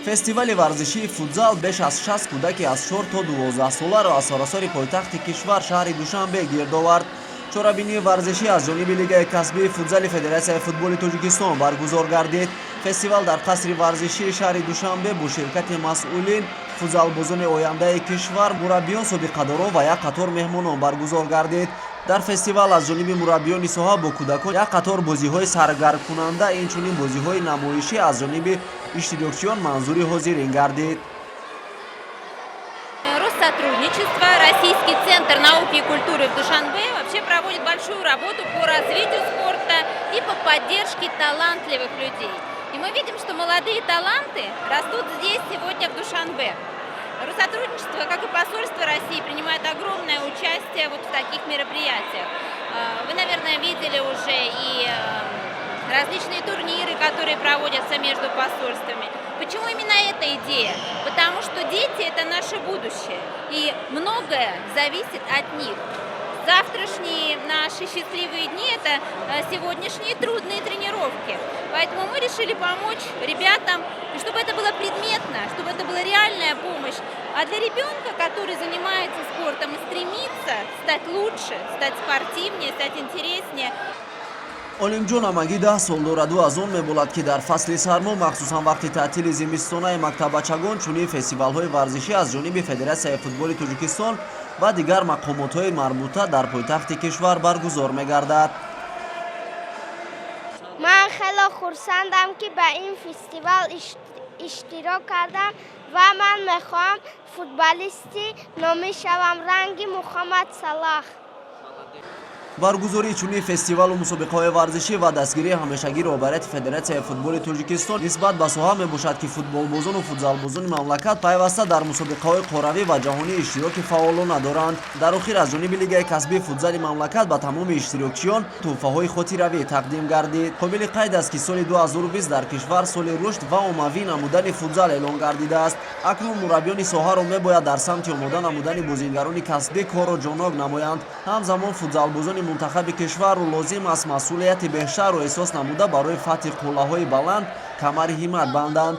фестивали варзишии футзал беш аз 60 кӯдаки аз 4 то 12 соларо аз саросари пойтахти кишвар шаҳри душанбе гирд овард. чорабинии варзишӣ аз ҷониби лигаи касбии футзали федератсияи футболи тоҷикистон баргузор гардид. фестивал дар қасри варзишии шаҳри душанбе бо ширкати масъулин, футзалбозони ояндаи кишвар, мураббиён собиқадорон ва як қатор меҳмонон баргузор гардид. дар фестивал аз ҷониби мураббиёни соҳа бо кӯдакон як қатор бозиҳои саргармкунанда, инчунин бозиҳои намоишӣ аз ҷониби иштирокчиён манзури ҳозирин гардид. Сотрудничество. Российский центр науки и культуры в Душанбе вообще проводит большую работу по развитию спорта и по поддержке талантливых людей. И мы видим, что молодые таланты растут здесь сегодня в Душанбе. Россотрудничество, как и посольство России, принимает огромное участие вот в таких мероприятиях. Вы, наверное, видели уже и различные турниры, которые проводятся между посольствами. Почему именно эта идея? Потому что дети – это наше будущее, и многое зависит от них. Завтрашние наши счастливые дни – это сегодняшние трудные тренировки. Поэтому мы решили помочь ребятам, чтобы это было предметно, чтобы это была реальная помощь. А для ребенка, который занимается спортом и стремится стать лучше, стать спортивнее, стать интереснее, олимҷон амагӣ 10 сол дораду аз он меболад ки дар фасли сармо махсусан вақти таътили зимистонаи мактабачагон чунин фестивалҳои варзишӣ аз ҷониби федератсияи футболи тоҷикистон ва дигар мақомотҳои марбута дар пойтахти кишвар баргузор мегардад. ман хеле хурсандам ки ба ин фестивал иштирок кардам ва ман мехоҳам футболисти номӣ шавам, ранги Мухаммад Салах. баргузории чунин фестивалу мусобиқаҳои варзишӣ ва дастгирии ҳамешагии роҳбарияти федератсияи футболи тоҷикистон нисбат ба соҳа мебошад ки футболбозону футзалбозони мамлакат пайваста дар мусобиқаҳои қоравӣ ва ҷаҳонӣ иштироки фаъолона доранд. дар охир аз ҷониби лигаи касбии футзали мамлакат ба тамоми иштирокчиён тӯҳфаҳои хотиравӣ тақдим гардид. қобили қайд аст ки соли 2020 дар кишвар соли рушд ва оммавӣ намудани футзал эълон гардидааст. акнун мураббиёни соҳаро мебояд дар самти омода намудани бозингарони касбӣ корро ҷонок намоянд. ҳамзамон футзалбозони мунтахаби кишвару лозим аст масъулияти бештарро эҳсос намуда барои фатҳи қуллаҳои баланд камари ҳиммат банданд.